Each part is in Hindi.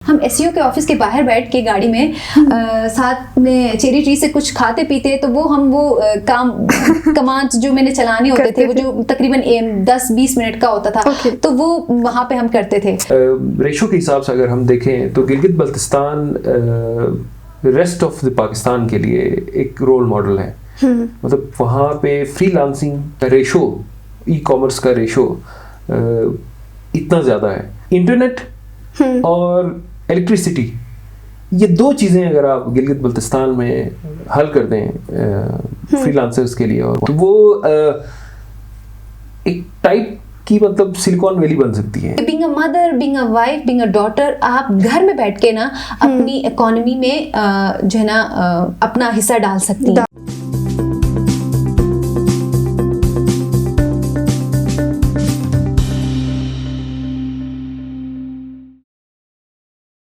हम एसईओ के ऑफिस के बाहर बैठ के गाड़ी में साथ में चेरी ट्री से कुछ खाते पीते, तो वो कमांड जो मैंने चलाने होते थे वो जो तकरीबन 10-20 मिनट का होता था, तो वो वहाँ पे हम करते थे। रेशो के हिसाब से अगर हम देखें तो Gilgit Baltistan rest of the Pakistan के लिए एक रोल मॉडल है। मतलब वहाँ पे फ्रीलांसिंग का रेशो, ई कॉमर्स का रेशो इतना ज़्यादा है। इंटरनेट और इलेक्ट्रिसिटी, ये दो चीज़ें अगर आप गिलगित बल्तिस्तान में हल कर दें फ्रीलांसर्स के लिए, और तो वो एक टाइप की मतलब सिलिकॉन वैली बन सकती है। Being a mother, being a wife, being a daughter, आप घर में बैठ के ना अपनी इकोनॉमी में जो है ना अपना हिस्सा डाल सकती हैं।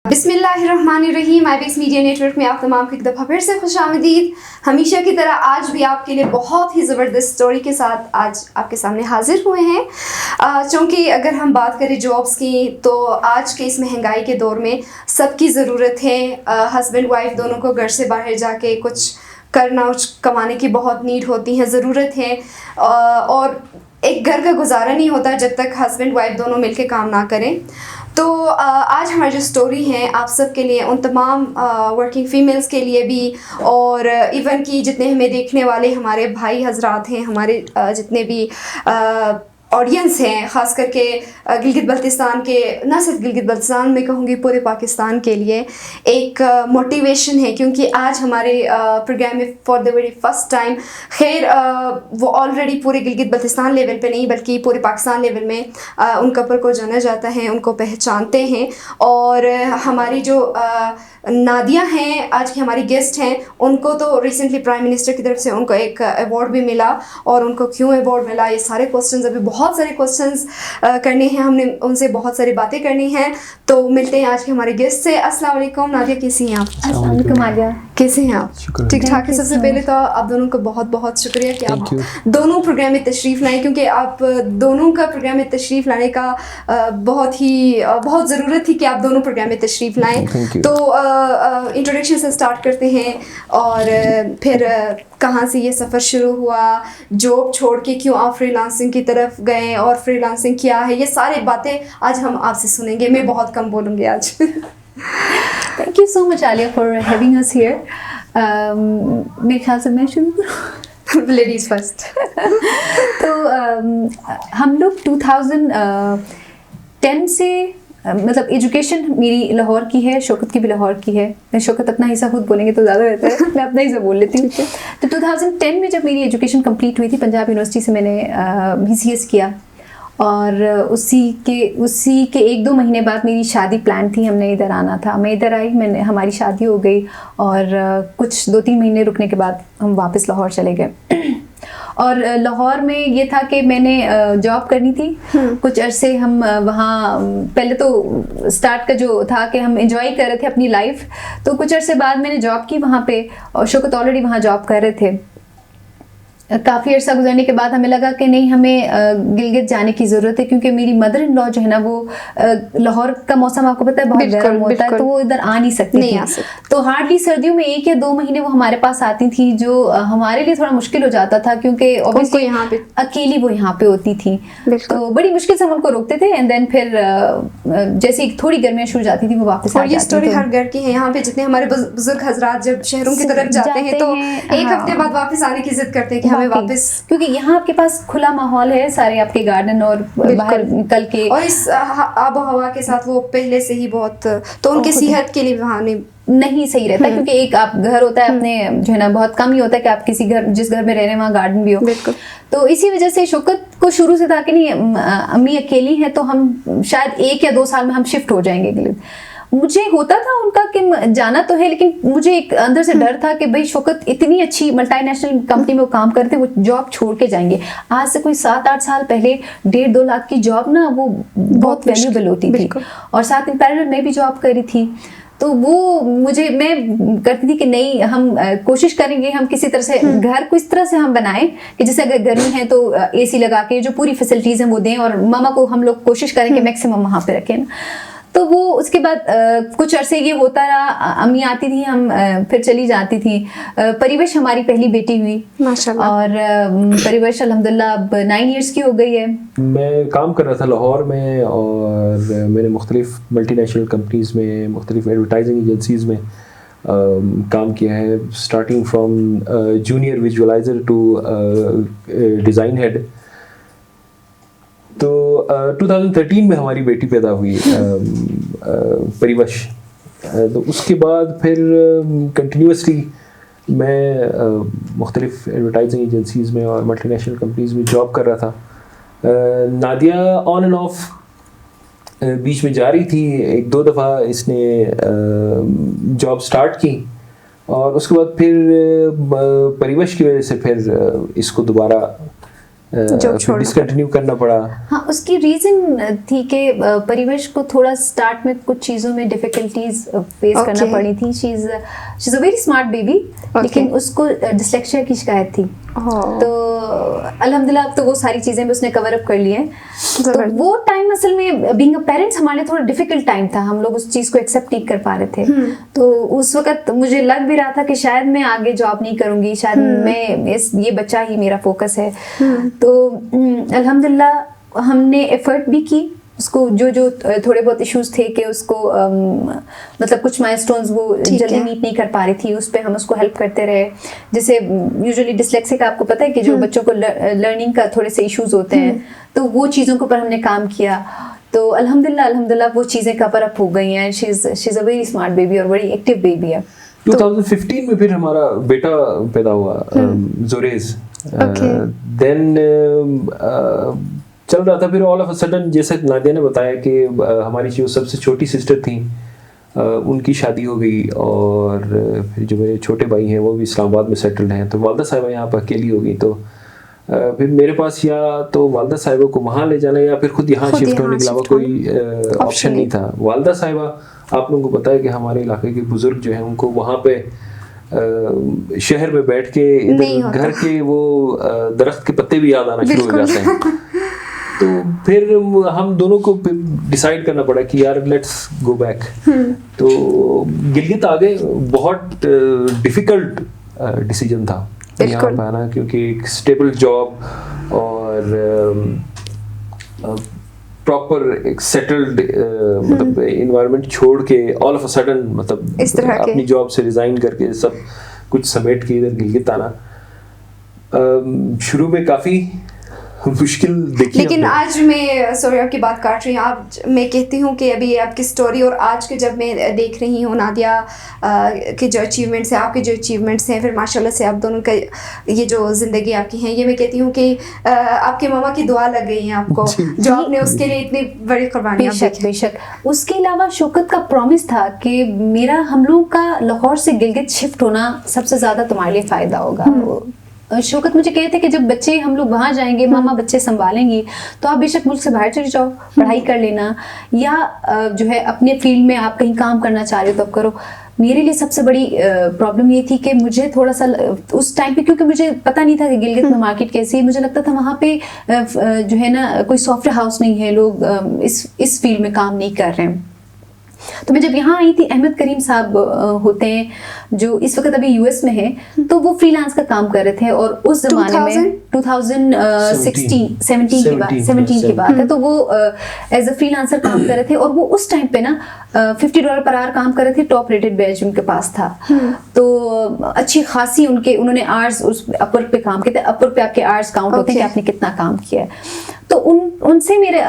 बिस्मिल्लाहिर्रहमानिर्रहीम। IBX मीडिया नेटवर्क में आप तमाम को एक दफ़ा फिर से खुशामदीद। हमेशा की तरह आज भी आपके लिए बहुत ही ज़बरदस्त स्टोरी के साथ आज आपके सामने हाजिर हुए हैं। चूँकि अगर हम बात करें जॉब्स की, तो आज के इस महंगाई के दौर में सबकी ज़रूरत है। हस्बैंड वाइफ दोनों को घर से बाहर जाके कुछ करना, कमाने की बहुत नीड होती है, ज़रूरत है। और एक घर का गुजारा नहीं होता जब तक हस्बैंड वाइफ दोनों मिलके काम ना करें। तो आज हमारी जो स्टोरी है आप सब के लिए, उन तमाम वर्किंग फ़ीमेल्स के लिए भी, और इवन कि जितने हमें देखने वाले हमारे भाई हजरात हैं, हमारे जितने भी ऑडियंस हैं, ख़ास करके गिलगित बल्तिस्तान के, ना सिर्फ गिलगित बल्तिस्तान में कहूँगी पूरे पाकिस्तान के लिए एक मोटिवेशन है। क्योंकि आज हमारे प्रोग्राम में for the very first time, खैर वो ऑलरेडी पूरे गिलगित बल्तिस्तान लेवल पे नहीं बल्कि पूरे पाकिस्तान लेवल में उन कपल को जाना जाता है, उनको पहचानते हैं। और हमारी जो नादिया हैं, आज की हमारी गेस्ट हैं, उनको तो रिसेंटली प्राइम मिनिस्टर की तरफ से उनको एक अवार्ड भी मिला। और उनको क्यों अवार्ड मिला, ये सारे क्वेश्चंस, अभी बहुत सारे क्वेश्चंस करने हैं, हमने उनसे बहुत सारी बातें करनी हैं। तो मिलते हैं आज के हमारे गेस्ट से। अस्सलाम वालेकुम नादिया, कैसी हैं आप? अस्सलाम वालेकुम आलिया, कैसे हैं आप? ठीक ठाक है। सबसे पहले तो आप दोनों को बहुत बहुत शुक्रिया कि आप दोनों प्रोग्राम में तशरीफ़ लाएँ, क्योंकि आप दोनों का प्रोग्राम में तशरीफ़ लाने का बहुत ज़रूरत थी कि आप दोनों प्रोग्राम में तशरीफ़ लाएँ। तो इंट्रोडक्शन से स्टार्ट करते हैं, और फिर कहाँ से ये सफ़र शुरू हुआ, जॉब छोड़ के क्यों आप फ्रीलांसिंग की तरफ गए, और फ्रीलांसिंग क्या है, ये सारी बातें आज हम आपसे सुनेंगे। मैं बहुत कम बोलूँगी आज। Thank you so much Alia for having us here. मेरे ख्याल से मैं शुरू करूँ? Ladies first. तो हम लोग 2010 से मतलब एजुकेशन मेरी लाहौर की है, शौकत की भी लाहौर की है। मैं शौकत अपना हिस्सा खुद बोलेंगे तो ज़्यादा रहता है, मैं अपना हिस्सा बोल लेती हूँ। तो 2010 में जब मेरी एजुकेशन कंप्लीट हुई थी, पंजाब यूनिवर्सिटी से मैंने BCS किया, और उसी के 1-2 महीने बाद मेरी शादी प्लान थी, हमने इधर आना था। मैं इधर आई, हमारी शादी हो गई, और कुछ 2-3 महीने रुकने के बाद हम वापस लाहौर चले गए। और लाहौर में ये था कि मैंने जॉब करनी थी कुछ अरसे। हम वहाँ पहले तो स्टार्ट का जो था कि हम एंजॉय कर रहे थे अपनी लाइफ, तो कुछ अरसे बाद मैंने जॉब की वहाँ पे, और शौकत ऑलरेडी वहाँ जॉब कर रहे थे। काफ़ी अर्सा गुजरने के बाद हमें लगा कि नहीं, हमें गिलगित जाने की ज़रूरत है, क्योंकि मेरी मदर इन लॉ जो है ना, वो लाहौर का मौसम आपको पता है बहुत गर्म होता है, तो वो इधर आ नहीं सकती थी। तो हार्डली सर्दियों में 1 या 2 महीने वो हमारे पास आती थी, जो हमारे लिए थोड़ा मुश्किल हो जाता था, क्योंकि ऑब्वियसली यहाँ पे अकेली वो यहाँ पे होती थी। तो बड़ी मुश्किल से हम उनको रोकते थे, एंड देन फिर जैसे थोड़ी गर्मियाँ शुरू जाती थी वो वापस आ जाती थी। ये स्टोरी हर घर की है। यहाँ पे जितने हमारे बुजुर्ग हज़रात जब शहरों की तरफ जाते हैं तो 1 हफ्ते बाद वापस आने की जिद करते हैं कि वापस, क्योंकि यहाँ आपके पास खुला माहौल है, सारे आपके गार्डन और बाहर निकल के, और इस आबो हवा के साथ वो पहले से ही बहुत, तो उनकी सेहत के लिए वहाँ नहीं सही रहता। क्योंकि एक आप घर होता है अपने जो है ना, बहुत कम ही होता है कि आप किसी घर, जिस घर में रह रहे हैं वहाँ गार्डन भी हो। तो इसी वजह से शौकत को शुरू से था कि नहीं, अम्मी अकेली हैं तो हम शायद 1 या 2 साल में हम शिफ्ट हो जाएंगे गिलगित। मुझे होता था उनका कि जाना तो है, लेकिन मुझे एक अंदर से डर था कि भाई शौकत इतनी अच्छी मल्टीनेशनल कंपनी में वो काम करते, वो जॉब छोड़ के जाएंगे। आज से कोई 7-8 साल पहले 1.5-2 लाख की जॉब ना, वो बहुत वैल्यूएबल होती थी। और साथ में पैरेलल मैं भी जॉब करी थी, तो वो मैं करती थी कि नहीं, हम कोशिश करेंगे, हम किसी तरह से घर को इस तरह से हम बनाएं कि जैसे अगर गर्मी है तो AC लगा के जो पूरी फैसिलिटीज़ हैं वो दें, और मामा को हम लोग कोशिश करें कि मैक्सिमम वहाँ पे रखें ना। तो वो उसके बाद कुछ अरसे ये होता रहा, अम्मी आती थी, हम फिर चली जाती थी। परिवेश हमारी पहली बेटी हुई माशाल्लाह। और परिवेश अल्हम्दुलिल्लाह अब 9 इयर्स की हो गई है। मैं काम कर रहा था लाहौर में और मैंने मुख्तलिफ मल्टीनेशनल कंपनीज़ में, मुख्तलिफ एडवर्टाइजिंग एजेंसीज़ में काम किया है, starting from junior visualiser to design head. तो 2013 में हमारी बेटी पैदा हुई परिवश। तो उसके बाद फिर कंटिन्यूसली मैं मुख्तलिफ एडवर्टाइजिंग एजेंसीज़ में और मल्टीनेशनल कंपनीज़ में जॉब कर रहा था। नादिया ऑन एंड ऑफ बीच में जा रही थी, 1-2 दफ़ा इसने जॉब स्टार्ट की और उसके बाद फिर परिवेश की वजह से फिर इसको दोबारा डिसकंटिन्यू करना पड़ा। हाँ, उसकी रीज़न थी कि परिवेश को थोड़ा स्टार्ट में कुछ चीज़ों में डिफ़िकल्टीज फेस करना पड़ी थी। She is a very smart baby, लेकिन उसको डिस्लेक्सिया की शिकायत थी। तो अल्हम्दुलिल्लाह अब तो वो सारी चीज़ें भी उसने कवर अप कर ली हैं। तो वो टाइम असल में बीइंग अ पेरेंट्स हमारे लिए थोड़ा डिफ़िकल्ट टाइम था, हम लोग उस चीज़ को एक्सेप्ट नहीं कर पा रहे थे। तो उस वक्त मुझे लग भी रहा था कि शायद मैं आगे जॉब नहीं करूँगी, शायद मैं ये बच्चा ही मेरा फोकस है। तो अल्हम्दुलिल्लाह हमने एफर्ट भी की, उसको जो थोड़े बहुत इश्यूज थे कि उसको मतलब कुछ माइलस्टोन्स वो जल्दी मीट नहीं कर पा रही थी, उस पर हम उसको हेल्प करते रहे। जैसे यूजुअली डिस्लेक्सिक आपको पता है कि जो बच्चों को लर्निंग का थोड़े से इश्यूज होते हैं, तो वो चीज़ों के ऊपर हमने काम किया। तो अल्हम्दुलिल्लाह वो चीज़ें कवर अप हो गई हैं। She is a very smart baby और बड़ी एक्टिव बेबी है। 2015 में फिर हमारा बेटा पैदा हुआ, जोरेज। देन चल रहा था, फिर ऑल ऑफ अ सडन जैसे नादिया ने बताया कि हमारी जो सबसे छोटी सिस्टर थी उनकी शादी हो गई और फिर जो मेरे छोटे भाई हैं वो भी इस्लामाबाद में सेटल्ड हैं, तो वालदा साहिबा यहाँ पर अकेली हो गई। तो फिर मेरे पास या तो वालदा साहिबा को वहाँ ले जाना या फिर खुद यहाँ शिफ्ट होने के अलावा कोई ऑप्शन नहीं था। वालदा साहिबा, आप लोगों को पता है कि हमारे इलाके के बुजुर्ग जो हैं उनको वहाँ पे शहर में बैठ के इधर घर के वो दरख्त के पत्ते भी याद आना शुरू हो जाते हैं। तो फिर हम दोनों को डिसाइड करना पड़ा कि यार लेट्स गो बैक। तो गिलगित आ गए। बहुत डिफिकल्ट डिसीजन था यहाँ पर आना, क्योंकि एक स्टेबल जॉब और प्रॉपर एक सेटल्ड मतलब एनवायरनमेंट छोड़ के ऑल ऑफ अ सडन मतलब अपनी जॉब से रिजाइन करके सब कुछ समेट के इधर गिलगित आना शुरू में काफ़ी मुश्किल देखी। लेकिन आज मैं सॉरी आपकी बात काट रही हूँ, आप मैं कहती हूँ कि अभी आपकी स्टोरी और आज के जब मैं देख रही हूँ नादिया के जो अचीवमेंट्स हैं, आपके जो अचीवमेंट्स हैं, फिर माशाल्लाह से आप दोनों का ये जो ज़िंदगी आपकी है, ये मैं कहती हूँ कि आपके मामा की दुआ लग गई है आपको, जो आपने उसके लिए इतनी बड़ी कुर्बानी। बेशक। उसके अलावा शौकत का प्रॉमिस था कि मेरा हम लोग का लाहौर से गिलगित शिफ्ट होना सबसे ज़्यादा तुम्हारे लिए फ़ायदा होगा। शौकत मुझे कहते कि जब बच्चे हम लोग वहाँ जाएंगे, मामा बच्चे संभालेंगी, तो आप बेशक मुल्क से बाहर चले जाओ, पढ़ाई कर लेना, या जो है अपने फील्ड में आप कहीं काम करना चाह रहे हो तो आप करो। मेरे लिए सबसे बड़ी प्रॉब्लम ये थी कि मुझे थोड़ा सा उस टाइम पे, क्योंकि मुझे पता नहीं था कि गिलगित में मार्केट कैसी है, मुझे लगता था वहाँ पे जो है ना कोई सॉफ्टवेयर हाउस नहीं है, लोग इस फील्ड में काम नहीं कर रहे हैं। तो मैं जब यहाँ आई थी, अहमद करीम साहब होते हैं जो इस वक्त अभी यूएस में है, तो वो फ्रीलांस का काम कर रहे थे और उस जमाने में 2017 की बात है, तो वो एज अ फ्रीलांसर काम कर रहे थे और वो उस टाइम पे ना $50 पर आवर काम कर रहे थे, टॉप रेटेड बैच उनके पास था। तो अच्छी खासी उन्होंने आवर्स उस अपवर्क पे काम किए थे। अपवर्क पे आपके आवर्स काउंट होते हैं कि आपने कितना काम किया है। तो उनसे मेरे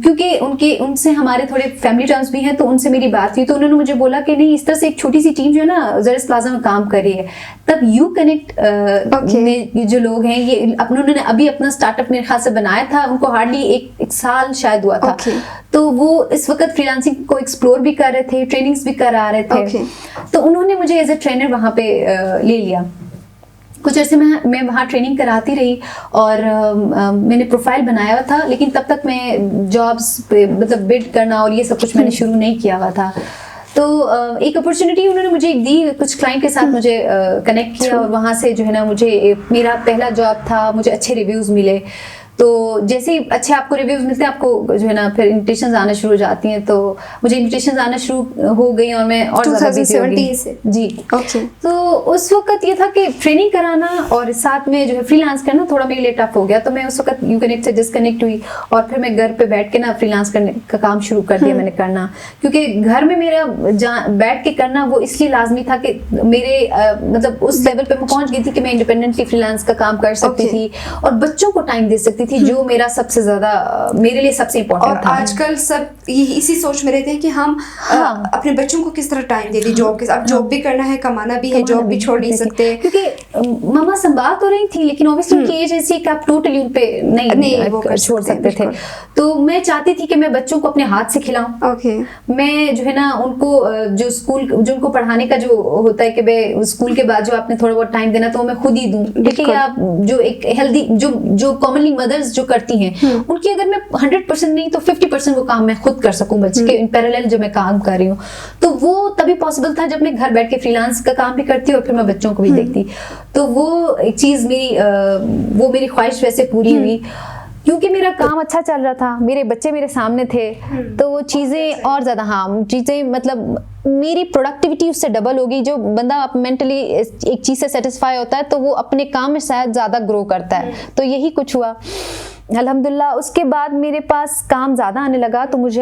क्योंकि उनसे हमारे थोड़े फैमिली टर्म्स भी हैं, तो उनसे मेरी बात हुई, तो उन्होंने मुझे बोला कि नहीं, इस तरह से एक छोटी सी टीम जो है ना जरस प्लाजा में काम कर रही है। तब यू कनेक्ट में जो लोग हैं, ये उन्होंने अभी अपना स्टार्टअप मेरे ख्याल से बनाया था, उनको हार्डली एक साल शायद हुआ था। तो वो इस वक्त फ्रीलांसिंग को एक्सप्लोर भी कर रहे थे, ट्रेनिंग्स भी करा रहे थे। तो उन्होंने मुझे एज ए ट्रेनर वहाँ पे ले लिया। कुछ अर्से मैं वहाँ ट्रेनिंग कराती रही और मैंने प्रोफाइल बनाया हुआ था, लेकिन तब तक मैं जॉब्स पे मतलब बिड करना और ये सब कुछ मैंने शुरू नहीं किया हुआ था। तो एक अपॉर्चुनिटी उन्होंने मुझे दी, कुछ क्लाइंट के साथ मुझे कनेक्ट किया और वहाँ से जो है ना मुझे मेरा पहला जॉब था, मुझे अच्छे रिव्यूज़ मिले। तो जैसे ही अच्छे आपको रिव्यूज मिलते हैं, आपको जो है ना फिर इन्विटेशंस आना शुरू हो जाती हैं। तो मुझे इन्विटेशंस आना शुरू हो गई और मैं और ज़्यादा बिजी हो गई 2017 से। जी। ओके। तो उस वक्त ये था कि ट्रेनिंग कराना और साथ में जो है फ्रीलांस करना थोड़ा मेरे लिए टफ हो गया। तो मैं उस वक्त यूकनेक्ट से डिस्कनेक्ट हुई और फिर मैं घर पे बैठ के ना फ्रीलांस करने का काम शुरू कर दिया मैंने करना, क्योंकि घर में मेरा बैठ के करना वो इसलिए लाजमी था कि मेरे मतलब उस लेवल पे मैं पहुंच गई थी कि मैं इंडिपेंडेंटली फ्रीलांस का काम कर सकती थी और बच्चों को टाइम दे सकती थी, जो मेरा सबसे ज्यादा मेरे लिए सबसे इम्पोर्टेंट और था। आजकल सब इसी सोच में रहते हैं कि हम अपने बच्चों को किस तरह टाइम दे दें जॉब के साथ। अब जॉब भी करना है, कमाना भी है, जॉब भी छोड़ नहीं सकते, क्योंकि मामा संभाल तो रही थी लेकिन ऑब्वियसली उनकी एज ऐसी कि आप टोटली उन पे नहीं वो कर छोड़ सकते थे। बिल्कुल। तो मैं चाहती थी कि मैं बच्चों को अपने हाथ से खिलाऊं। ओके। मैं जो है ना उनको जो उनको पढ़ाने का जो होता है कि भाई स्कूल के बाद जो आपने थोड़ा बहुत टाइम देना तो मैं खुद ही दूं, ठीक है। या जो एक हेल्दी जो कॉमनली मदर्स जो करती हैं उनकी अगर मैं 100% नहीं तो 50% वो काम मैं खुद कर सकूं बच्चे के इन पैरेलल जो मैं काम कर रही हूँ। तो वो तभी पॉसिबल था जब मैं घर बैठ के फ्रीलांस का काम भी करती और फिर मैं बच्चों को भी देखती। तो वो एक चीज वो मेरी ख्वाहिश वैसे पूरी हुई, क्योंकि मेरा काम अच्छा चल रहा था, मेरे बच्चे मेरे सामने थे, तो वो चीज़ें और ज़्यादा चीज़ें मतलब मेरी प्रोडक्टिविटी उससे डबल होगी। जो बंदा मेंटली एक चीज़ से सेटिस्फाई होता है तो वो अपने काम में शायद ज़्यादा ग्रो करता है। तो यही कुछ हुआ अल्हम्दुलिल्लाह। उसके बाद मेरे पास काम ज़्यादा आने लगा तो मुझे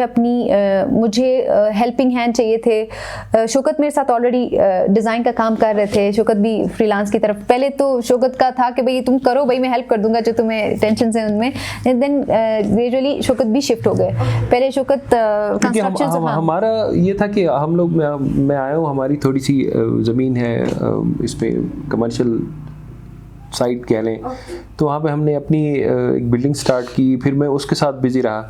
हेल्पिंग हैंड चाहिए थे। शौकत मेरे साथ ऑलरेडी डिज़ाइन का काम कर रहे थे, शौकत भी फ्रीलांस की तरफ। पहले तो शौकत का था कि भाई तुम करो भाई, मैं हेल्प कर दूंगा जो तुम्हें टेंशन है उनमें। देन ग्रेजुअली शौकत भी शिफ्ट हो गए। पहले शौकत कंस्ट्रक्शन हमारा ये था कि हम लोग मैं आया हूँ, हमारी थोड़ी सी ज़मीन है इस पे कमर्शियल साइट कह लें, तो वहाँ पे हमने अपनी एक बिल्डिंग स्टार्ट की। फिर मैं उसके साथ बिजी रहा।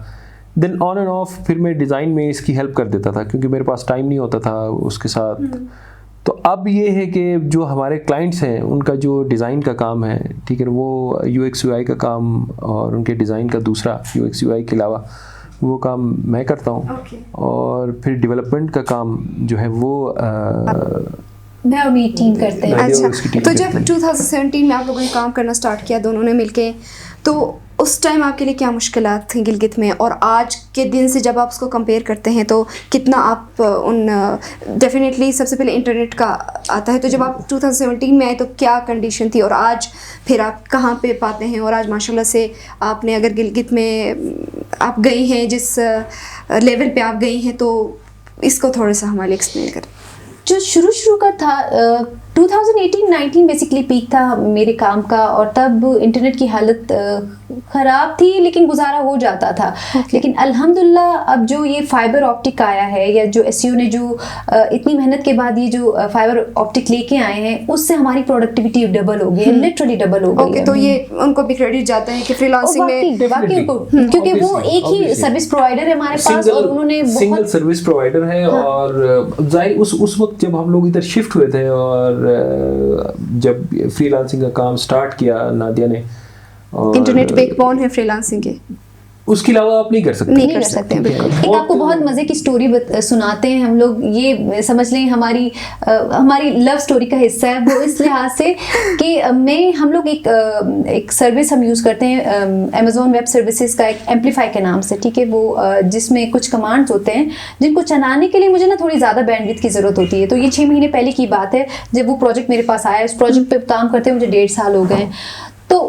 देन ऑन एंड ऑफ फिर मैं डिज़ाइन में इसकी हेल्प कर देता था क्योंकि मेरे पास टाइम नहीं होता था उसके साथ। तो अब ये है कि जो हमारे क्लाइंट्स हैं उनका जो डिज़ाइन का काम है, ठीक है, वो UX UI का काम और उनके डिज़ाइन का दूसरा UX UI के अलावा वो काम मैं करता हूँ। और फिर डेवलपमेंट का काम जो है वो मैं और मेरी टीम करते हैं। अच्छा, तो जब 2017 में आप लोगों ने काम करना स्टार्ट किया दोनों ने मिलके, तो उस टाइम आपके लिए क्या मुश्किलात थी गिलगित में, और आज के दिन से जब आप उसको कंपेयर करते हैं तो कितना आप डेफिनेटली सबसे पहले इंटरनेट का आता है, तो जब आप 2017 में आए तो क्या कंडीशन थी और आज फिर आप कहाँ पे पाते हैं? और आज माशाल्लाह से आपने अगर गिलगित में आप गई हैं, जिस लेवल पे आप गई हैं, तो इसको थोड़ा सा हमारे लिए एक्सप्लेन करें। जो शुरू का था 2018-19 बेसिकली पीक था मेरे काम का, और तब इंटरनेट की हालत ख़राब थी लेकिन गुजारा हो जाता था। लेकिन अल्हम्दुलिल्लाह अब जो ये फाइबर ऑप्टिक आया है, या जो SEO ने जो इतनी मेहनत के बाद ये जो फाइबर ऑप्टिक लेके आए हैं, उससे हमारी प्रोडक्टिविटी डबल हो गई, लिटरली डबल हो गई। तो ये उनको भी क्रेडिट जाता है कि फ्रीलांसिंग में वाकई उनको, क्योंकि वो एक ही सर्विस प्रोवाइडर है हमारे पास और उन्होंने सिंगल सर्विस प्रोवाइडर है। और जाहिर उस वक्त जब हम लोग इधर शिफ्ट हुए थे और जब फ्रीलांसिंग का काम स्टार्ट किया नादिया ने, इंटरनेट बैकबोन है फ्रीलांसिंग के, उसके अलावा आप नहीं कर सकते। नहीं कर सकते बिल्कुल। एक आपको बहुत मज़े की स्टोरी सुनाते हैं हम लोग, ये समझ लें हमारी लव स्टोरी का हिस्सा है वो, इस लिहाज से कि हम लोग एक सर्विस हम यूज़ करते हैं अमेज़ॉन वेब सर्विसेज का, एक एम्पलीफाई के नाम से, ठीक है। वो जिसमें कुछ कमांड्स होते हैं जिनको चलाने के लिए मुझे ना थोड़ी ज़्यादा बैंडविड्थ की ज़रूरत होती है। तो ये 6 महीने पहले की बात है जब वो प्रोजेक्ट मेरे पास आया। उस प्रोजेक्ट पर काम करते मुझे 1.5 साल हो गए। तो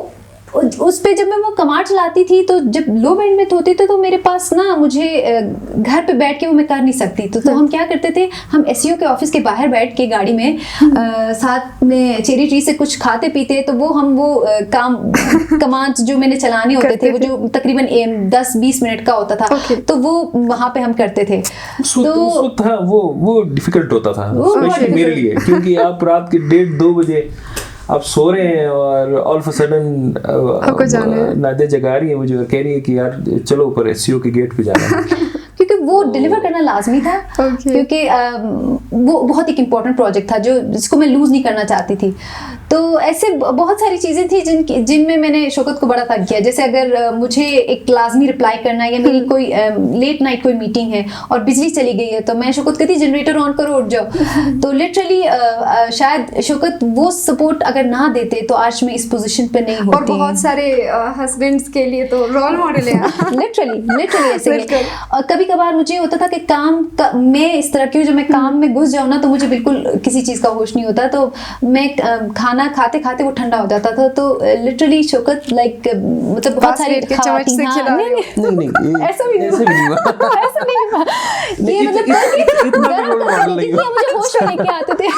उस पे जब मैं वो कमांड चलाती थी तो जब लो बैंडविड्थ होती थी तो मेरे पास ना मुझे घर पे बैठ के वो मैं कर नहीं सकती। तो हम क्या करते थे, हम SEO के ऑफिस के बाहर बैठ के गाड़ी में साथ में चेरी ट्री से कुछ खाते पीते, तो वो कमांड्स जो मैंने चलाने होते थे वो जो तकरीबन 10-20 मिनट का होता था, तो वो वहाँ पे हम करते थे। उस वक्त हाँ वो डिफिकल्ट होता था स्पेशली मेरे लिए, क्योंकि आप रात के 1:30-2 बजे आप सो रहे हैं और all of a sudden Nadia जगा रही है मुझे और कह रही है कि यार चलो ऊपर SEO के गेट पे जाना है। क्योंकि वो डिलीवर करना लाजमी था। क्योंकि वो बहुत एक इम्पोर्टेंट प्रोजेक्ट था जिसको मैं लूज़ नहीं करना चाहती थी। तो ऐसे बहुत सारी चीज़ें थी जिनमें मैंने शौकत को बड़ा तंग किया। जैसे अगर मुझे एक लाजमी रिप्लाई करना है या मेरी कोई लेट नाइट कोई मीटिंग है और बिजली चली गई है, तो मैं शौकत कहती जनरेटर ऑन करो, उठ जाओ। तो लिटरली शायद शौकत वो सपोर्ट अगर ना देते तो आज मैं इस पोजीशन पे नहीं होती। और बहुत सारे हस्बैंड्स के लिए तो रोल मॉडल है। लिटरली ऐसे ही। और कभी कभार मुझे होता था कि मैं इस तरह की हूँ, जब मैं काम में घुस जाऊँ ना तो मुझे बिल्कुल किसी चीज़ का होश नहीं होता। तो मैं खाना खाते खाते वो ठंडा हो जाता था। तो लिटरली शौकत मतलब बहुत सारी खवातीन, नहीं ऐसा भी नहीं हुआ। ऐसा नहीं हुआ। ये मतलब मुझे होश में लेके आते थे,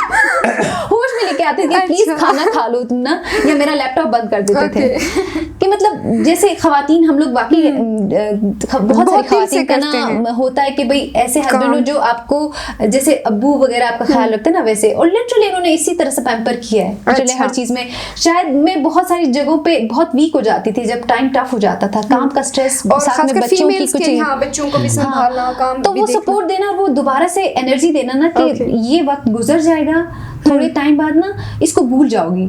होश में लेके आते थे, प्लीज खाना खा लो तुम ना, या मेरा लैपटॉप बंद कर देते थे। कि मतलब जैसे खवातीन हम लोग बाकी बहुत सारी खवातीन का ना होता है कि भाई ऐसे हस्बैंड हो जो आपको जैसे अब्बू वगैरह आपका ख्याल रखते हैं ना, वैसे। और लिटरली इन्होंने इसी तरह से पैम्पर किया है लिटरली हर चीज में। शायद मैं बहुत सारी जगहों पे बहुत वीक हो जाती थी जब टाइम टफ हो जाता था, काम का स्ट्रेस, साथ में बच्चों की कुछ, बच्चों को भी संभालना, काम तो वो सपोर्ट देना और वो दोबारा से एनर्जी देना ना कि ये वक्त गुजर जाएगा, थोड़े टाइम बाद ना इसको भूल जाओगी।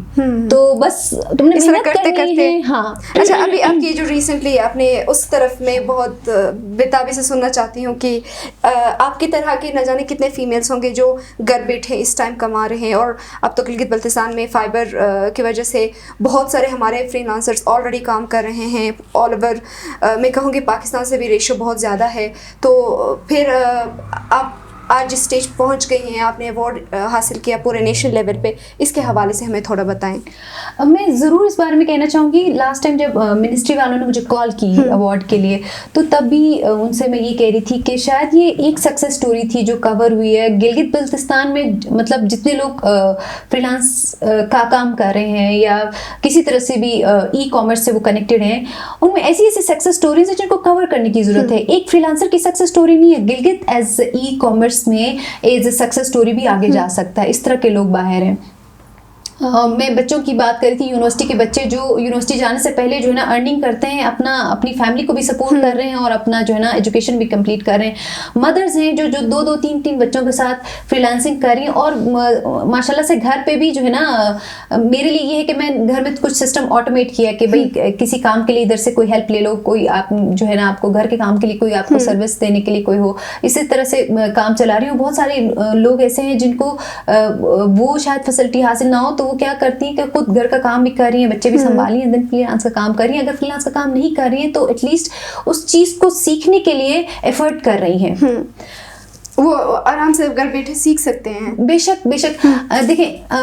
तो बस तुमने मेहनत करनी है। हाँ। अच्छा, अभी आपकी जो रिसेंटली आपने उस तरफ में बहुत बेताबी से सुनना चाहती हूँ कि आपकी तरह के न जाने कितने फीमेल्स होंगे जो घर बैठे इस टाइम कमा रहे हैं। और अब तो गिलगित बल्तिस्तान में फाइबर की वजह से बहुत सारे हमारे फ्रीलांसर्स ऑलरेडी काम कर रहे हैं ऑल ओवर। मैं कहूँगी पाकिस्तान से भी रेशो बहुत ज़्यादा है। तो फिर आप आज जिस स्टेज पहुंच गई हैं, आपने अवार्ड हासिल किया पूरे नेशनल लेवल पे, इसके हवाले से हमें थोड़ा बताएं। मैं ज़रूर इस बारे में कहना चाहूँगी, लास्ट टाइम जब मिनिस्ट्री वालों ने मुझे कॉल की अवार्ड के लिए, तो तब भी उनसे मैं ये कह रही थी कि शायद ये एक सक्सेस स्टोरी थी जो कवर हुई है गिलगित बल्तिस्तान में। मतलब जितने लोग फ्रीलांस का काम कर रहे हैं या किसी तरह से भी ई कॉमर्स से वो कनेक्टेड हैं, उनमें ऐसी ऐसी सक्सेस स्टोरीज है जिनको कवर करने की ज़रूरत है। एक फ्रीलांसर की सक्सेस स्टोरी नहीं है, गिलगित एज ई कॉमर्स में एज ए सक्सेस स्टोरी भी आगे जा सकता है। इस तरह के लोग बाहर हैं। मैं बच्चों की बात करी थी, यूनिवर्सिटी के बच्चे जो यूनिवर्सिटी जाने से पहले जो है ना अर्निंग करते हैं, अपनी फैमिली को भी सपोर्ट कर रहे हैं और अपना जो है ना एजुकेशन भी कंप्लीट कर रहे हैं। मदर्स हैं जो दो तीन बच्चों के साथ फ्रीलांसिंग कर रही हैं। और माशाल्लाह से घर पे भी जो है ना, मेरे लिए ये है कि मैं घर में कुछ सिस्टम ऑटोमेट किया कि भाई किसी काम के लिए इधर से कोई हेल्प ले लो, कोई आप जो है ना आपको घर के काम के लिए कोई आपको सर्विस देने के लिए कोई हो, इसी तरह से काम चला रही हूँ। बहुत सारे लोग ऐसे हैं जिनको वो शायद फैसिलिटी हासिल ना हो, तो वो क्या करती हैं कि खुद घर का काम भी कर रही हैं, बच्चे भी संभाली हैं, देन फ्रीलांस का काम कर रही हैं। अगर फ्रीलांस का काम नहीं कर रही हैं तो एटलीस्ट उस चीज़ को सीखने के लिए एफर्ट कर रही हैं। वो आराम से घर बैठे सीख सकते हैं। बेशक देखें,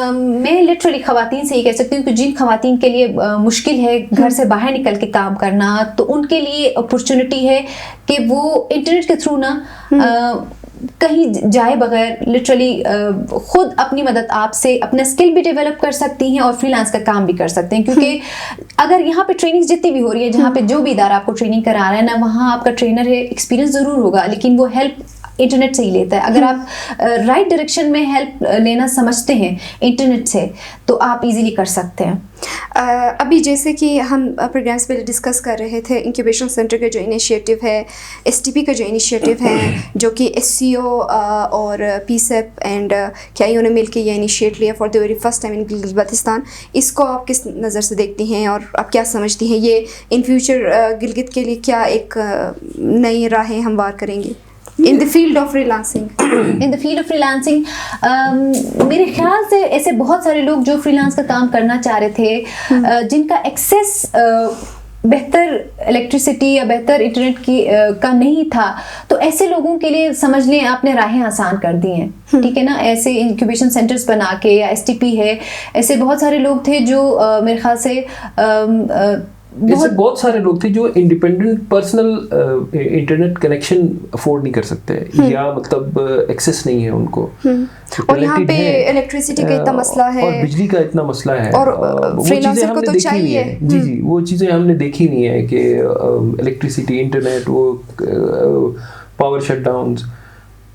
मैं लिटरली खवातीन से ही कह सकती हूँ कि जिन खवातीन के लिए मुश्किल है घर से बाहर निकल के काम करना, तो उनके लिए अपॉर्चुनिटी है कि वो इंटरनेट के थ्रू ना कहीं जाए बगैर लिटरली खुद अपनी मदद आपसे अपना स्किल भी डेवलप कर सकती हैं और फ्रीलांस का काम भी कर सकते हैं। क्योंकि अगर यहाँ पे ट्रेनिंग जितनी भी हो रही है, जहाँ पे जो भी इदारा आपको ट्रेनिंग करा रहा है ना, वहाँ आपका ट्रेनर है, एक्सपीरियंस ज़रूर होगा, लेकिन वो हेल्प इंटरनेट से ही लेता है। अगर आप राइट डायरेक्शन में हेल्प लेना समझते हैं इंटरनेट से, तो आप इजीली कर सकते हैं। अभी जैसे कि हम प्रोग्राम्स पे डिस्कस कर रहे थे, इंक्यूबेशन सेंटर का जो इनिशिएटिव है, एसटीपी का जो इनिशिएटिव है, जो कि एससीओ और पीसेप एंड KIO ने मिलकर ये इनिशिएट लिया for the very first time in Gilgit Baltistan, इसको आप किस नज़र से देखती हैं और आप क्या समझती हैं ये इन फ्यूचर गिलगित के लिए क्या एक नई राहें हमवार करेंगी in the field of freelancing? In the field of freelancing, मेरे ख्याल से ऐसे बहुत सारे लोग जो फ्रीलांस का काम करना चाह रहे थे, जिनका एक्सेस बेहतर इलेक्ट्रिसिटी या बेहतर इंटरनेट की का नहीं था, तो ऐसे लोगों के लिए समझ लें आपने राहें आसान कर दी हैं। ठीक है ना, ऐसे इंक्यूबेशन सेंटर्स बना के, या STP है, ऐसे बहुत सारे लोग थे जो मेरे ख्याल से बहुत सारे लोग थे जो independent personal internet connection afford नहीं कर सकते, या मतलब एक्सेस नहीं है उनको। और यहाँ पे इलेक्ट्रिसिटी का इतना मसला है और बिजली का इतना मसला है, और फ्रीलांसर को तो चाहिए। जी, वो चीज़ें हमने देखी नहीं है कि इलेक्ट्रिसिटी, इंटरनेट, वो पावर शटडाउन्स।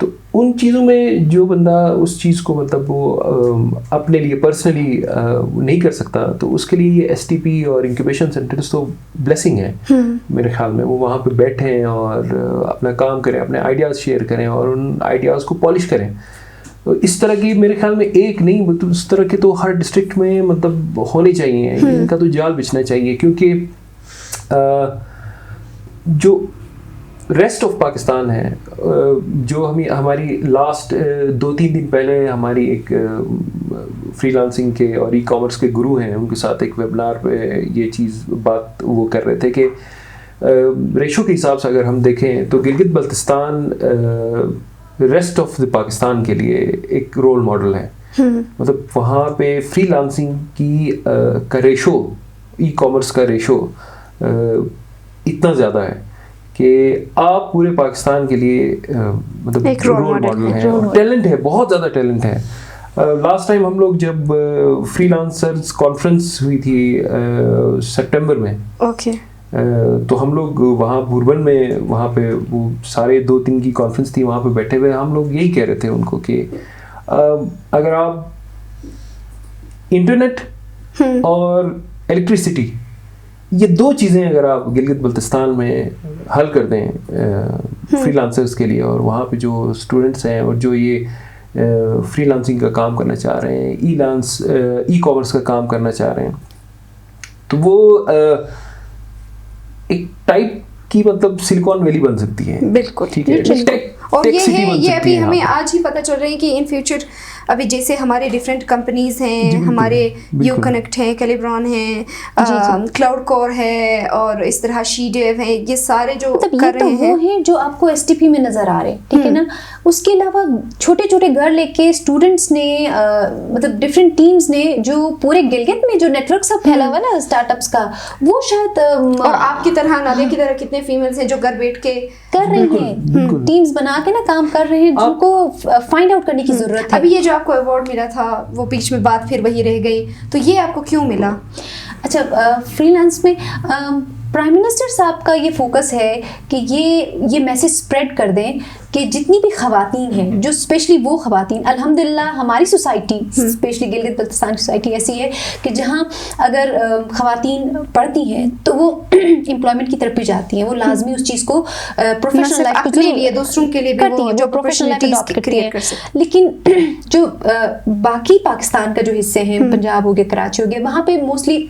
तो उन चीज़ों में जो बंदा उस चीज़ को मतलब वो अपने लिए पर्सनली नहीं कर सकता, तो उसके लिए ये STP और इंक्यूबेशन सेंटर्स तो ब्लेसिंग है मेरे ख्याल में। वो वहाँ पे बैठें और अपना काम करें, अपने आइडियाज़ शेयर करें और उन आइडियाज़ को पॉलिश करें। तो इस तरह की मेरे ख्याल में एक नहीं मतलब इस तरह के तो हर डिस्ट्रिक्ट में मतलब होने चाहिए। इनका तो जाल बिछना चाहिए, क्योंकि जो रेस्ट ऑफ पाकिस्तान है, जो हमारी लास्ट 2-3 दिन पहले हमारी एक फ्रीलांसिंग के और ई-कॉमर्स के गुरु हैं, उनके साथ एक वेबिनार पे ये चीज़ बात वो कर रहे थे कि रेशो के हिसाब से अगर हम देखें तो Gilgit Baltistan rest of the Pakistan के लिए एक रोल मॉडल है। मतलब वहाँ पे फ्रीलांसिंग की का रेशो, ई-कॉमर्स का रेशो इतना ज़्यादा है कि आप पूरे पाकिस्तान के लिए मतलब एक रोल मॉडल है। टैलेंट है, बहुत ज़्यादा टैलेंट है। लास्ट टाइम हम लोग जब फ्रीलांसर्स कॉन्फ्रेंस हुई थी सितंबर में, तो हम लोग वहाँ बुरबन में वहाँ पे वो सारे 2-3 की कॉन्फ्रेंस थी, वहाँ पे बैठे हुए हम लोग यही कह रहे थे उनको कि अगर आप इंटरनेट और इलेक्ट्रिसिटी, ये 2 चीज़ें अगर आप गिलगित बल्तिस्तान में हल कर दें फ्रीलांसर्स के लिए, और वहाँ पे जो स्टूडेंट्स हैं और जो ये फ्रीलांसिंग का काम करना चाह रहे हैं, ई-कॉमर्स का काम करना चाह रहे हैं, तो वो एक टाइप की मतलब सिलिकॉन वैली बन सकती है। बिल्कुल, ठीक है। और ये अभी हमें आज ही पता चल रहा है कि इन फ्यूचर अभी जैसे हमारे डिफरेंट कंपनीज हैं, हमारे यू कनेक्ट है, कैलिब्रॉन है, क्लाउड कोर है और इस तरह शीडेव है, ये सारे जो मतलब कर रहे हैं वो हैं जो आपको STP में नजर आ रहे हैं, ठीक है ना। उसके अलावा छोटे छोटे घर लेके स्टूडेंट्स ने मतलब डिफरेंट टीम्स ने जो पूरे गिलगित में जो नेटवर्क सब फैला हुआ ना स्टार्टअप्स का, वो शायद और आपकी तरह नादिया की तरह कितने फीमेल्स हैं जो घर बैठ के कर रहे हैं, टीम्स बना के ना काम कर रहे हैं, जिनको फाइंड आउट करने की जरूरत है। अभी ये जो आपको अवार्ड मिला था वो बीच में बात फिर वही रह गई, तो ये आपको क्यों मिला? अच्छा, फ्रीलांस में प्राइम मिनिस्टर साहब का ये फोकस है कि ये मैसेज स्प्रेड कर दें कि जितनी भी ख़वातीन हैं, जो स्पेशली वो ख़वातीन, अल्हम्दुलिल्लाह हमारी society specially Gilgit Baltistan society ऐसी है कि जहाँ अगर ख़वातीन पढ़ती हैं तो वो एम्प्लॉयमेंट की तरफ भी जाती हैं, वो लाजमी उस चीज़ को प्रोफेशनल लाइफ अपने लिए दूसरों के लिए करती हैं, जो प्रोफेशनल लाइफ अडॉप्ट करती हैं। लेकिन जो बाकी पाकिस्तान का जो हिस्से हैं, पंजाब हो गया, कराची हो गया, वहाँ पे मोस्टली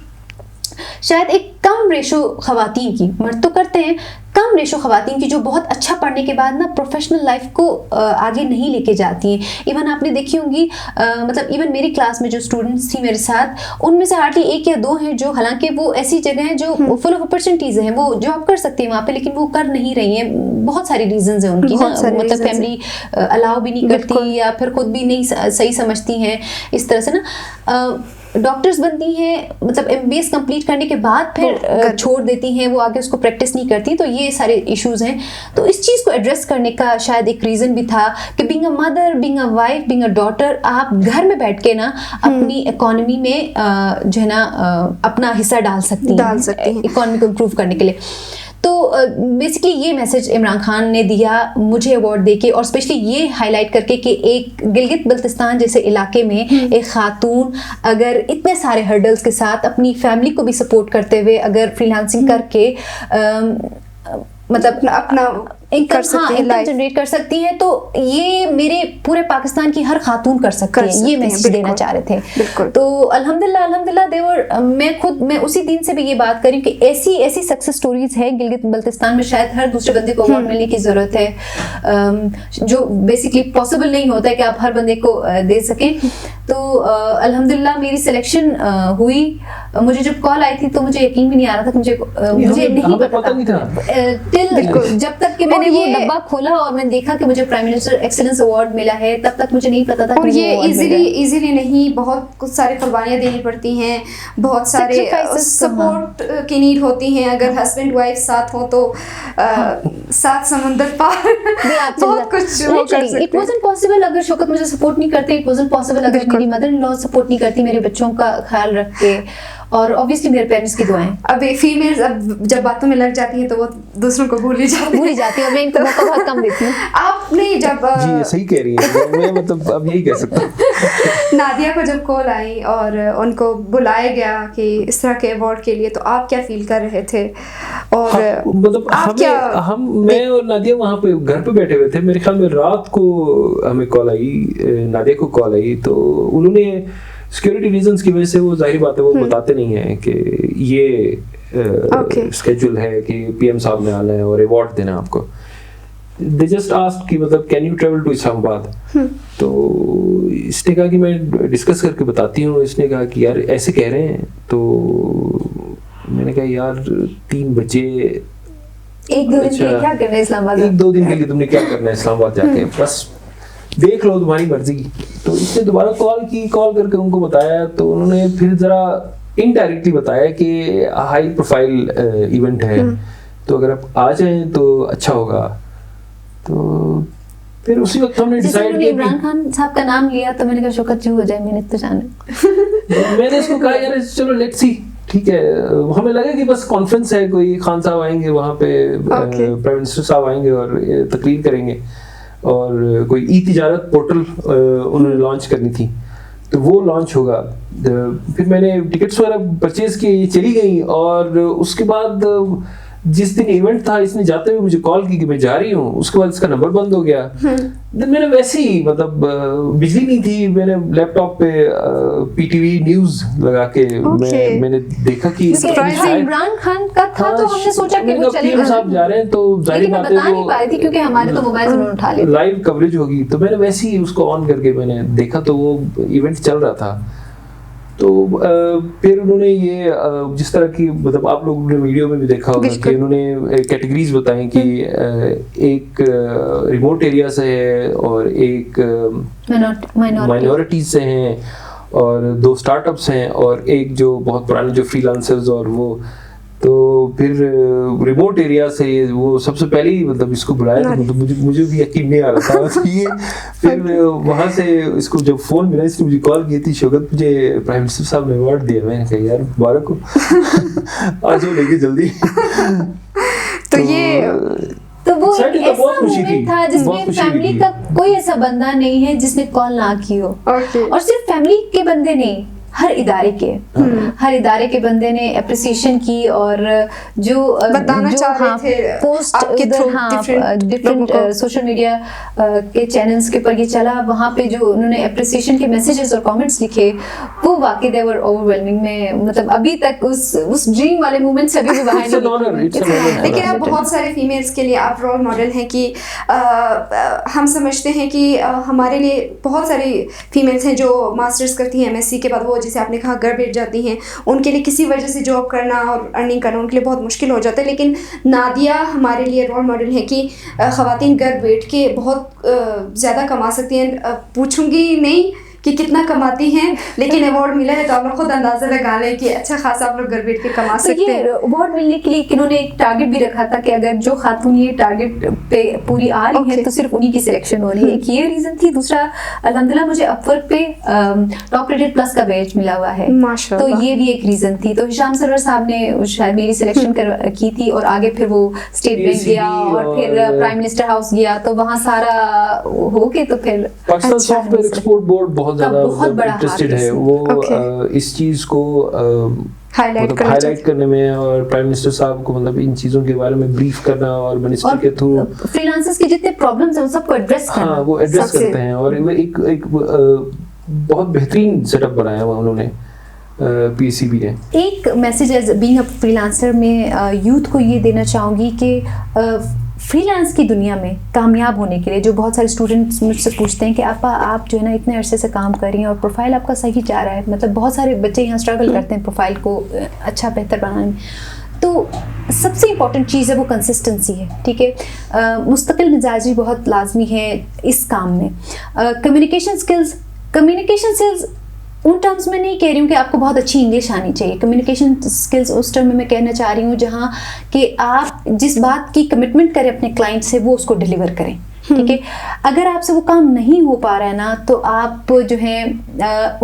शायद एक कम रेशो खवातीन की, मर्द तो करते हैं, कम रेशो खवातीन की जो बहुत अच्छा पढ़ने के बाद ना प्रोफेशनल लाइफ को आगे नहीं लेके जाती हैं। इवन आपने देखी होंगी मतलब इवन मेरी क्लास में जो स्टूडेंट्स थी मेरे साथ, उनमें से हार्डली 1 या 2 हैं जो, हालांकि वो ऐसी जगह हैं जो फुल ऑफ अपॉर्चुनिटीज़ हैं, वो जॉब कर सकती हैं वहाँ पे, लेकिन वो कर नहीं रही हैं। बहुत सारी रीजंस हैं उनकी ना, मतलब फैमिली अलाउ भी नहीं करती या फिर खुद भी नहीं सही समझती हैं, इस तरह से ना डॉक्टर्स बनती हैं, मतलब MBS कंप्लीट करने के बाद फिर छोड़ देती हैं, वो आगे उसको प्रैक्टिस नहीं करती, तो ये सारे इश्यूज हैं। तो इस चीज़ को एड्रेस करने का शायद एक रीज़न भी था कि being a mother, being a wife, being a daughter, आप घर में बैठ के ना अपनी इकोनॉमी में जो है ना अपना हिस्सा डाल सकती हैं इकोनॉमी को इम्प्रूव करने के लिए। तो बेसिकली ये मैसेज इमरान खान ने दिया मुझे अवार्ड देके, और स्पेशली ये हाईलाइट करके कि एक गिलगित बल्तिस्तान जैसे इलाके में एक खातून अगर इतने सारे हर्डल्स के साथ अपनी फैमिली को भी सपोर्ट करते हुए अगर फ्रीलांसिंग करके मतलब अपना इनकम जनरेट कर सकती हैं, तो ये मेरे पूरे पाकिस्तान की हर खातून कर सकती है, ये मैसेज देना चाह रहे थे। तो अल्हम्दुलिल्लाह देवर, मैं उसी दिन से भी ये बात करी कि ऐसी सक्सेस स्टोरीज है गिलगित बल्तिस्तान में, शायद हर दूसरे बंदे को अवार्ड मिलने की जरूरत है, जो बेसिकली पॉसिबल नहीं होता है कि आप हर बंदे को दे सकें। तो अल्हम्दुलिल्लाह मेरी सिलेक्शन हुई। मुझे जब कॉल आई थी तो मुझे यकीन भी नहीं आ रहा था, मुझे नहीं पता था जब तक कि मैंने वो डब्बा खोला और मैंने देखा कि मुझे प्राइम मिनिस्टर एक्सीलेंस अवार्ड मिला है, तब तक मुझे नहीं पता था। और ये इजीली नहीं, बहुत कुछ सारी कुर्बानियां देनी पड़ती हैं, बहुत सारे सपोर्ट की नीड होती हैं। अगर हस्बैंड वाइफ साथ हो तो 7 समंदर पार बहुत कुछ वो कर सकते हैं। इट वाज़न्ट पॉसिबल अगर शौकत मुझे सपोर्ट नहीं करते, इट वाज़न्ट पॉसिबल अगर मेरी मेरी मदर इन लॉ सपोर्ट नहीं करती मेरे बच्चों का ख्याल रख के, और ऑब्वियसली मेरे पेरेंट्स की दुआएं। अब फीमेल्स अब जब बातों में लग जाती हैं तो वो दूसरों को भूल ही जाती है, और मैं इनको मौका बहुत कम देती हूँ। आपने जब जी ये सही कह रही है, मैं मतलब अब यही कह सकता हूँ। नादिया को जब कॉल आई और उनको बुलाया गया कि इस तरह के अवार्ड के लिए, तो आप क्या फील कर रहे थे? और मतलब मैं और नादिया वहाँ पे घर पे बैठे हुए थे, मेरे ख्याल में रात को हमें कॉल आई, नादिया को कॉल आई, तो उन्होंने सिक्योरिटी रीजंस की वजह से, वो जाहिर बात है वो बताते नहीं है कि ये स्केड्यूल है कि पीएम साहब ने आना है और अवार्ड देना है आपको। They just asked कि मतलब can you travel to Islamabad, तो इसने कहा कि मैं डिस्कस करके बताती हूँ। इसने कहा कि यार ऐसे कह रहे हैं, तो मैंने कहा यार 3 बजे, एक दो दिन के लिए क्या करना है इस्लामाबाद, 1-2 दिन के लिए तुमने क्या करना है इस्लामाबाद जाके, बस देख लो तुम्हारी मर्जी। तो इसने दोबारा कॉल करके उनको बताया, तो उन्होंने फिर जरा इनडायरेक्टली बताया कि हाई प्रोफाइल इवेंट है, तो अगर आप आ जाएं तो अच्छा होगा। तो फिर उसी वक्त हमने डिसाइड किया। इमरान खान साहब का नाम लिया तो मैंने कहा शौकत जो हो जाए, मैंने तो जाना। मैंने इसको कहा यार चलो लेट्स सी, ठीक है। हमें लगा कि बस कॉन्फ्रेंस है, कोई खान साहब आएंगे वहाँ पे, प्राइम मिनिस्टर साहब आएंगे और तकरीर करेंगे, और कोई ई तिजारत पोर्टल उन्होंने लॉन्च करनी थी, तो वो लॉन्च होगा। फिर मैंने टिकट्स वगैरह परचेज किए, ये चली गई, और उसके बाद जिस दिन इवेंट था इसने जाते हुए मुझे कॉल की कि मैं जा रही हूँ, उसके बाद इसका नंबर बंद हो गया। मैंने वैसे ही मतलब बिजली नहीं थी, मैंने लैपटॉप पे पीटीवी न्यूज लगा के मैंने देखा कि इमरान खान का था, तो हमने सोचा कि वो चलेगा, साहब जा रहे हैं, तो जाहिर बात है बता नहीं पाई थी क्योंकि हमारे तो मोबाइल उन्होंने उठा लिया, लाइव कवरेज होगी। तो मैंने वैसे ही उसको ऑन करके मैंने देखा, तो वो इवेंट चल रहा था। तो फिर उन्होंने ये जिस तरह की, मतलब आप लोगों ने वीडियो में भी देखा होगा कि उन्होंने कैटेगरीज बताई कि एक रिमोट एरिया से है, और एक माइनॉरिटीज से हैं, और 2 स्टार्टअप्स हैं, और एक जो बहुत पुराने जो फ्रीलांसर्स, और वो तो फिर रिमोट एरिया से वो सबसे पहले ही मतलब इसको बुलाया था, मतलब मुझे भी यकीन नहीं आ रहा था ये। फिर वहाँ से इसको जब फोन मिला, इसने मुझे कॉल की थी, शौकत मुझे प्राइम मिनिस्टर साहब ने अवार्ड दिया। मैंने कहा यार मुबारक हो, आ जाओ लेके जल्दी। तो वो ऐसा मोमेंट था जिसमें फैमिली का कोई ऐसा बंदा नहीं है जिसने कॉल ना की हो, और सिर्फ फैमिली के बंदे नहीं, हर इदारे के बंदे ने अप्रिसिएशन की, और जो बताना चाह रहे थे पोस्ट डिफरेंट सोशल मीडिया के चैनल्स के ऊपर ये चला, वहाँ पे जो उन्होंने अप्रिसिएशन के मैसेजेस और कमेंट्स लिखे, वो वाकई दे वर ओवरवेलमिंग में, मतलब अभी तक उस ड्रीम वाले मोमेंट्स अभी भी बाहर नहीं। लेकिन आप बहुत सारे फीमेल्स के लिए आप रोल मॉडल हैं कि हम समझते हैं कि हमारे लिए बहुत सारी फीमेल्स हैं जो मास्टर्स करती हैं, एमएससी के बाद वो, जैसे आपने कहा, घर बैठ जाती हैं, उनके लिए किसी वजह से जॉब करना और अर्निंग करना उनके लिए बहुत मुश्किल हो जाता है। लेकिन नादिया हमारे लिए रोल मॉडल है कि ख़वातीन घर बैठ के बहुत ज़्यादा कमा सकती हैं। पूछूंगी नहीं कि कितना कमाती हैं, लेकिन अवार्ड मिला है तो आप लोग खुद अंदाजा लगा लें कि अच्छा खासा आप लोग घर बैठ के कमा सकते हैं। अवार्ड मिलने के लिए इन्होंने एक टारगेट भी रखा था कि अगर जो खातून ये टारगेट पे पूरी आ रही है तो सिर्फ उन्हीं की सिलेक्शन हो रही है। एक ये रीजन थी। दूसरा, अल्हम्दुलिल्लाह मुझे अपवर्क पे टॉप रेटेड प्लस का बैच मिला हुआ है, तो ये भी एक रीजन थी। तो हिशाम सरवर साहब ने शायद मेरी सिलेक्शन की थी, और आगे फिर वो स्टेट बैंक गया और फिर प्राइम मिनिस्टर हाउस गया, तो वहाँ सारा हो के तो फिर पाकिस्तान सॉफ्टवेयर एक्सपोर्ट बोर्ड बहुत इंटरेस्टेड है वो इस चीज को हाईलाइट करने में, और प्राइम मिनिस्टर साहब को मतलब इन चीजों के बारे में ब्रीफ करना, और मिनिस्टर के थ्रू फ्रीलांसर्स के जितने प्रॉब्लम्स हैं उन सबको एड्रेस करना। वो एड्रेस करते हैं, और एक बहुत बेहतरीन सेटअप बनाया हुआ उन्होंने पीसीबी ने। एक message as being a freelancer में यूथ को ये देना चाहूँगी कि फ्रीलांस की दुनिया में कामयाब होने के लिए, जो बहुत सारे स्टूडेंट्स मुझसे पूछते हैं कि आप जो है ना इतने अरसे से काम कर रही हैं और प्रोफाइल आपका सही जा रहा है, मतलब बहुत सारे बच्चे यहाँ स्ट्रगल करते हैं प्रोफाइल को अच्छा बेहतर बनाने में, तो सबसे इम्पॉर्टेंट चीज़ है वो कंसिस्टेंसी है। ठीक है, मुस्तकिल मिजाजी बहुत लाजमी है इस काम में। कम्युनिकेशन स्किल्स उन टर्म्स में नहीं कह रही हूँ कि आपको बहुत अच्छी इंग्लिश आनी चाहिए। कम्युनिकेशन स्किल्स उस टर्म में मैं कहना चाह रही हूँ जहाँ कि आप जिस बात की कमिटमेंट करें अपने क्लाइंट से, वो उसको डिलीवर करें। ठीक है। अगर आपसे वो काम नहीं हो पा रहा है ना, तो आप जो है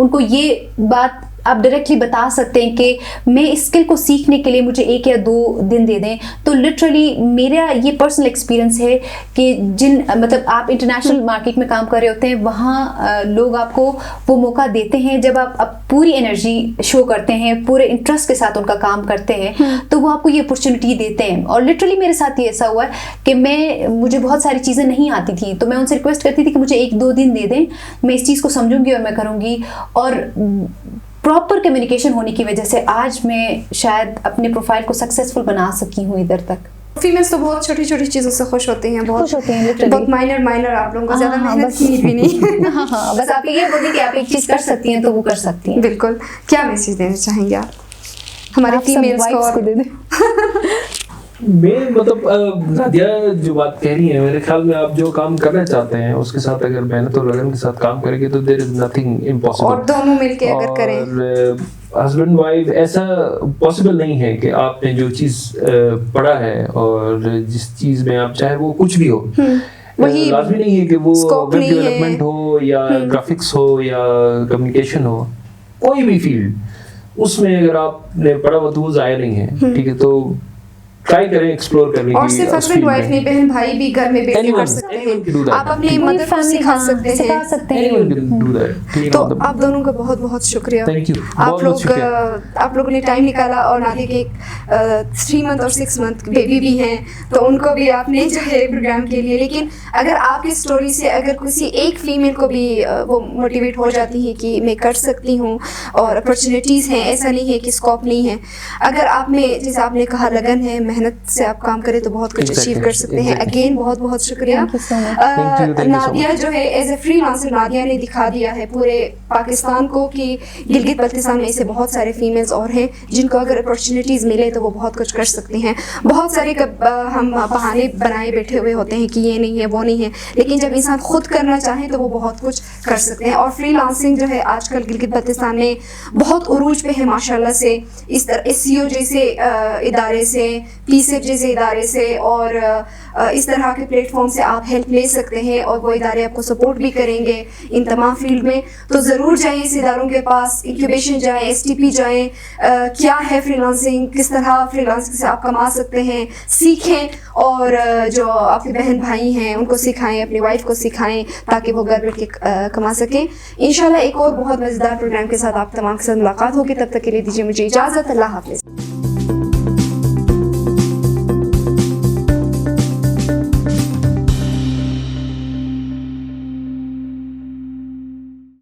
उनको ये बात आप डायरेक्टली बता सकते हैं कि मैं इस स्किल को सीखने के लिए मुझे 1 या 2 दिन दे दें। तो लिटरली मेरा ये पर्सनल एक्सपीरियंस है कि मतलब आप इंटरनेशनल मार्केट में काम कर रहे होते हैं, वहाँ लोग आपको वो मौका देते हैं जब आप पूरी एनर्जी शो करते हैं, पूरे इंटरेस्ट के साथ उनका काम करते हैं, तो वो आपको ये अपॉर्चुनिटी देते हैं। और लिटरली मेरे साथ ये ऐसा हुआ है कि मुझे बहुत सारी चीज़ें नहीं आती थी, तो मैं उनसे रिक्वेस्ट करती थी कि मुझे 1-2 दिन दे दें, मैं इस चीज़ को समझूंगी और मैं करूँगी। और प्रॉपर कम्युनिकेशन होने की वजह से आज मैं शायद अपने प्रोफाइल को सक्सेसफुल बना सकी हूँ इधर तक। फीमेल्स तो बहुत छोटी छोटी चीज़ों से खुश होती हैं, बहुत खुश होते हैं literally। बहुत माइनर आप लोगों को ज़्यादा मेहनत की भी नहीं। हाँ, बस आप ये बोलिए कि आप एक चीज़ कर सकती हैं तो वो कर सकती हैं। बिल्कुल। क्या मैसेज देना चाहेंगे आप हमारे आप सब फीमेल्स wives को? दे दें। मैं मतलब नादिया जो बात कह रही है, मेरे ख्याल में आप जो काम करना चाहते हैं उसके साथ अगर मेहनत और लगन के साथ काम करेंगे तो देयर इज नथिंग इम्पॉसिबल। और दोनों मिलके अगर करें, और हस्बैंड वाइफ ऐसा पॉसिबल नहीं है कि आपने जो चीज़ पढ़ा है और जिस चीज़ में आप चाहे वो कुछ भी हो, वही लाजमी नहीं है कि वो scope वेब नहीं है। डेवलपमेंट हो या ग्राफिक्स हो या कम्युनिकेशन हो, कोई भी फील्ड उसमें अगर आपने पढ़ा हुआ तो वो ज़ाया नहीं है। ठीक है, तो ट्राई करें एक्सप्लोर करने की। और सिर्फ हस्बैंड वाइफ नहीं, बहन भाई भी घर में बैठ के कर सकते हैं। आप अपनी मदर को सिखा सकते हैं। तो आप दोनों का बहुत बहुत शुक्रिया। Thank you। आप लोगों ने टाइम निकाला। और नादिया के 3 मंथ और 6 मंथ बेबी भी हैं, तो उनको भी आपने जो है प्रोग्राम के लिए। लेकिन अगर आपकी स्टोरी से अगर किसी एक फीमेल को भी वो मोटिवेट हो जाती है कि मैं कर सकती हूँ और अपॉर्चुनिटीज़ हैं, ऐसा नहीं है कि स्कोप नहीं है। अगर आप में जैसे आपने कहा लगन है, मेहनत से आप काम करें तो बहुत कुछ अचीव कर सकते हैं। अगेन बहुत बहुत शुक्रिया। नादिया जो है एज ए फ्रीलांसर, नादिया ने दिखा दिया है पूरे पाकिस्तान को कि गिलगित बल्तिस्तान में ऐसे बहुत सारे फीमेल्स और हैं जिनको अगर अपॉर्चुनिटीज़ मिले तो वो बहुत कुछ कर सकते हैं। बहुत सारे हम बहाने बनाए बैठे हुए होते हैं कि ये नहीं है वो नहीं है, लेकिन जब इंसान खुद करना चाहे तो वो बहुत कुछ कर सकते हैं। और फ्रीलांसिंग जो है आजकल गिलगित बल्तिस्तान में बहुत उरूज पे है माशाल्लाह से। इस तरह SEO जैसे इदारे से, PSEF जैसे इदारे से और इस तरह के प्लेटफॉर्म से आप हेल्प ले सकते हैं और वो इदारे आपको सपोर्ट भी करेंगे इन तमाम फील्ड में। तो ज़रूर जाएं इस इदारों के पास, इंक्यूबेशन जाएं, STP जाएं, क्या है फ्रीलांसिंग, किस तरह फ्रीलांसिंग से आप कमा सकते हैं, सीखें। और जो आपके बहन भाई हैं उनको सिखाएं, अपनी वाइफ को सिखाएं ताकि वो घर बैठ के कमा सकें। इंशाल्लाह एक और बहुत मज़ेदार प्रोग्राम के साथ आप तमाम के साथ मुलाकात होगी। तब तक के लिए दीजिए मुझे इजाज़त। अल्लाह हाफ़िज़।